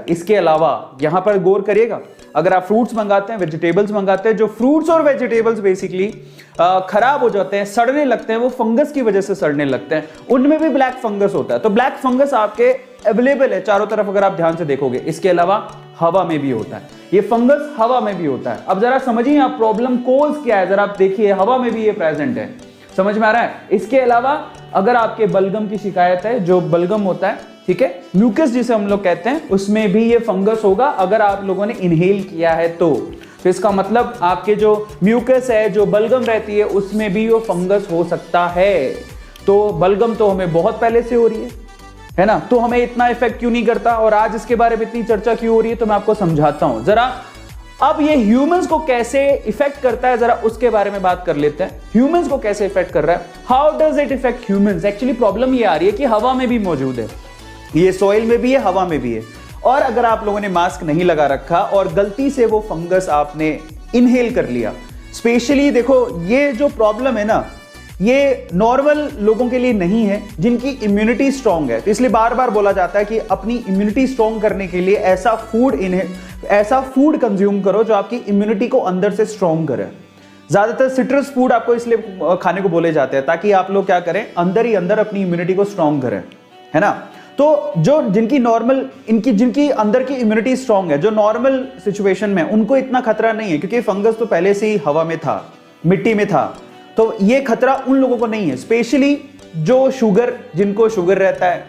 है। इसके अलावा यहां पर गौर करिएगा, अगर आप फ्रूट्स मंगाते हैं, वेजिटेबल्स मंगाते हैं, जो फ्रूट्स और वेजिटेबल्स बेसिकली खराब हो जाते हैं, सड़ने लगते हैं, वो फंगस की वजह से सड़ने लगते हैं, उनमें भी ब्लैक फंगस होता है। तो ब्लैक फंगस आपके अवेलेबल है चारों तरफ, अगर आप ध्यान से देखोगे। इसके अलावा हवा में भी होता है, ये फंगस हवा में भी होता है। अब जरा समझिए आप प्रॉब्लम कोज क्या है, जरा आप देखिए, हवा में भी ये प्रेजेंट है, समझ में आ रहा है। इसके अलावा अगर आपके बलगम की शिकायत है, जो बलगम होता है, ठीक है, म्यूकस जिसे हम लोग कहते हैं, उसमें भी ये फंगस होगा अगर आप लोगों ने इनहेल किया है तो इसका मतलब आपके जो म्यूकस है, जो बलगम रहती है, उसमें भी वो फंगस हो सकता है। तो बलगम तो हमें बहुत पहले से हो रही है ना, तो हमें इतना इफेक्ट क्यों नहीं करता, और आज इसके बारे में इतनी चर्चा क्यों हो रही है, तो मैं आपको समझाता हूं जरा। अब ये ह्यूमंस को कैसे इफेक्ट करता है, जरा उसके बारे में बात कर लेते हैं। ह्यूमंस को कैसे इफेक्ट कर रहा है, how does it effect humans. Actually problem ये आ रही है कि हवा में भी मौजूद है, ये सॉइल में भी है, हवा में भी है। और अगर आप लोगों ने मास्क नहीं लगा रखा और गलती से वो फंगस आपने इनहेल कर लिया, स्पेशली देखो ये जो प्रॉब्लम है ना, ये नॉर्मल लोगों के लिए नहीं है जिनकी इम्यूनिटी स्ट्रांग है। तो इसलिए बार बार बोला जाता है कि अपनी इम्यूनिटी स्ट्रांग करने के लिए ऐसा फूड कंज्यूम करो जो आपकी इम्यूनिटी को अंदर से स्ट्रांग करे। ज्यादातर सिट्रस फूड आपको इसलिए खाने को बोले जाते हैं ताकि आप लोग क्या करें, अंदर ही अंदर अपनी इम्यूनिटी को स्ट्रांग करें, है ना। तो जो जिनकी अंदर की इम्यूनिटी स्ट्रांग है, जो नॉर्मल सिचुएशन में, उनको इतना खतरा नहीं है, क्योंकि फंगस तो पहले से ही हवा में था, मिट्टी में था, तो ये खतरा उन लोगों को नहीं है। स्पेशली जिनको शुगर रहता है,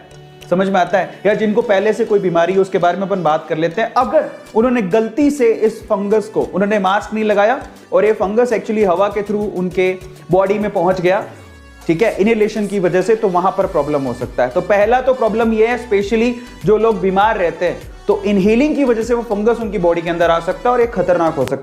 समझ में आता है, या जिनको पहले से कोई बीमारी है, उसके बारे में अपन बात कर लेते हैं। अगर उन्होंने गलती से इस फंगस को, उन्होंने मास्क नहीं लगाया और ये फंगस एक्चुअली हवा के थ्रू उनके बॉडी में पहुंच गया, ठीक है, इनहेलेशन की वजह से, तो वहां पर प्रॉब्लम हो सकता है। तो पहला तो प्रॉब्लम ये है, स्पेशली जो लोग बीमार रहते हैं, तो इनहेलिंग की वजह से वो फंगस उनकी बॉडी के अंदर आ सकता है और ये खतरनाक हो सकता है।